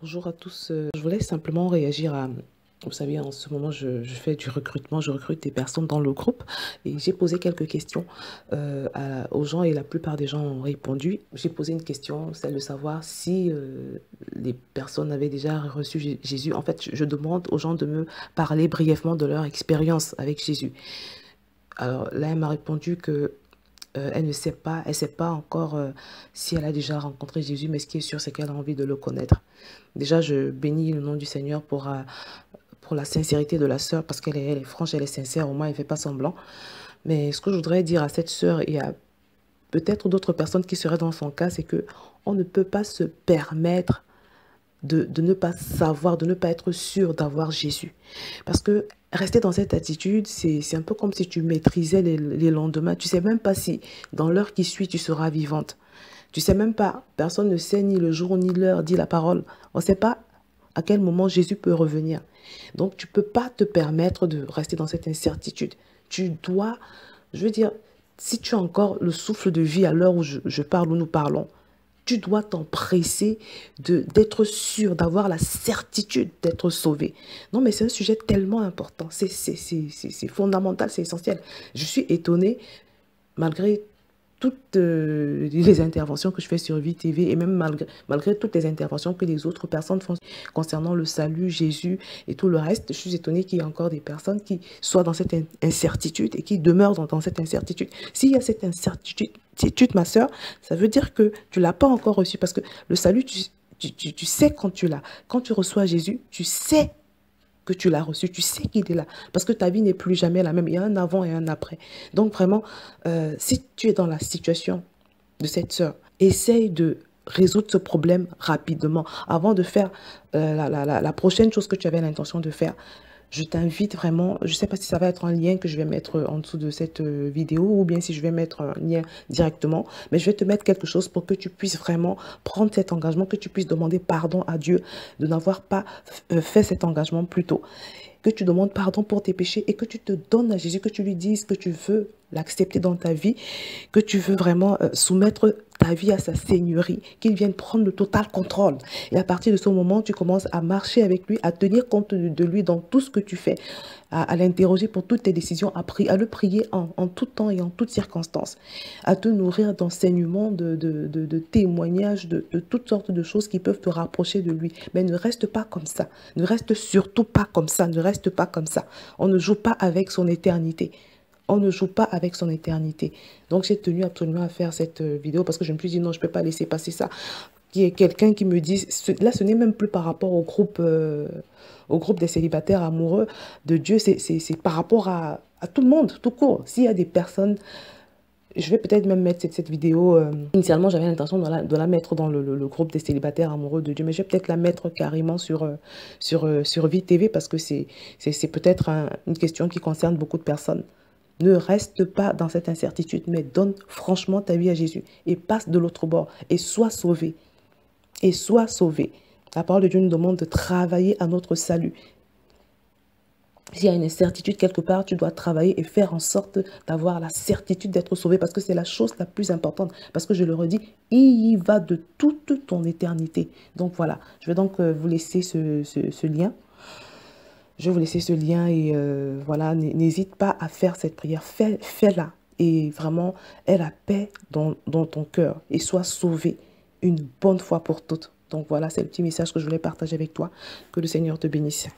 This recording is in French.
Bonjour à tous. Je voulais simplement réagir à... Vous savez, en ce moment, je fais du recrutement, je recrute des personnes dans le groupe et j'ai posé quelques questions aux gens et la plupart des gens ont répondu. J'ai posé une question, celle de savoir si les personnes avaient déjà reçu Jésus. En fait, je demande aux gens de me parler brièvement de leur expérience avec Jésus. Alors là, elle m'a répondu que elle ne sait pas, elle sait pas encore si elle a déjà rencontré Jésus, mais ce qui est sûr, c'est qu'elle a envie de le connaître. Déjà, je bénis le nom du Seigneur pour la sincérité de la sœur, parce elle est franche, elle est sincère, au moins elle ne fait pas semblant. Mais ce que je voudrais dire à cette sœur et à peut-être d'autres personnes qui seraient dans son cas, c'est que on ne peut pas se permettre de ne pas savoir, de ne pas être sûr d'avoir Jésus. Parce que rester dans cette attitude, c'est un peu comme si tu maîtrisais les lendemains. Tu ne sais même pas si dans l'heure qui suit, tu seras vivante. Tu ne sais même pas, personne ne sait ni le jour ni l'heure, dit la parole. On ne sait pas à quel moment Jésus peut revenir. Donc, tu ne peux pas te permettre de rester dans cette incertitude. Tu dois, je veux dire, si tu as encore le souffle de vie à l'heure où je parle, où nous parlons, tu dois t'empresser d'être sûr, d'avoir la certitude d'être sauvé. Non, mais c'est un sujet tellement important. C'est fondamental, c'est essentiel. Je suis étonnée, malgré toutes les interventions que je fais sur Vie TV et même malgré toutes les interventions que les autres personnes font concernant le salut, Jésus et tout le reste, je suis étonnée qu'il y ait encore des personnes qui soient dans cette incertitude et qui demeurent dans cette incertitude. S'il y a cette incertitude, ma soeur, ça veut dire que tu ne l'as pas encore reçu parce que le salut, tu sais quand tu l'as. Quand tu reçois Jésus, tu sais que tu l'as reçu, tu sais qu'il est là, parce que ta vie n'est plus jamais la même, il y a un avant et un après. Donc vraiment, si tu es dans la situation de cette sœur, essaye de résoudre ce problème rapidement, avant de faire la prochaine chose que tu avais l'intention de faire. Je t'invite vraiment, je ne sais pas si ça va être un lien que je vais mettre en dessous de cette vidéo ou bien si je vais mettre un lien directement, mais je vais te mettre quelque chose pour que tu puisses vraiment prendre cet engagement, que tu puisses demander pardon à Dieu de n'avoir pas fait cet engagement plus tôt. Que tu demandes pardon pour tes péchés et que tu te donnes à Jésus, que tu lui dises que tu veux l'accepter dans ta vie, que tu veux vraiment soumettre ta vie à sa seigneurie, qu'il vienne prendre le total contrôle. Et à partir de ce moment, tu commences à marcher avec lui, à tenir compte de lui dans tout ce que tu fais, à l'interroger pour toutes tes décisions, à le prier en tout temps et en toutes circonstances, à te nourrir d'enseignements, de témoignages, de toutes sortes de choses qui peuvent te rapprocher de lui. Mais ne reste pas comme ça. Ne reste surtout pas comme ça. Ne reste pas comme ça. On ne joue pas avec son éternité. On ne joue pas avec son éternité. Donc, j'ai tenu absolument à faire cette vidéo parce que je me suis dit non, je ne peux pas laisser passer ça. Qu'il y ait quelqu'un qui me dise, là, ce n'est même plus par rapport au groupe des célibataires amoureux de Dieu, c'est par rapport à tout le monde, tout court. S'il y a des personnes, je vais peut-être même mettre cette vidéo, initialement j'avais l'intention de la mettre dans le groupe des célibataires amoureux de Dieu, mais je vais peut-être la mettre carrément sur Vie TV parce que c'est peut-être une question qui concerne beaucoup de personnes. Ne reste pas dans cette incertitude, mais donne franchement ta vie à Jésus et passe de l'autre bord et sois sauvé. Et sois sauvé. La parole de Dieu nous demande de travailler à notre salut. S'il y a une incertitude quelque part, tu dois travailler et faire en sorte d'avoir la certitude d'être sauvé parce que c'est la chose la plus importante. Parce que je le redis, il y va de toute ton éternité. Donc voilà, je vais donc vous laisser ce lien. Je vais vous laisser ce lien et voilà, n'hésite pas à faire cette prière. Fais-la et vraiment, aie la paix dans ton cœur et sois sauvé une bonne fois pour toutes. Donc voilà, c'est le petit message que je voulais partager avec toi. Que le Seigneur te bénisse.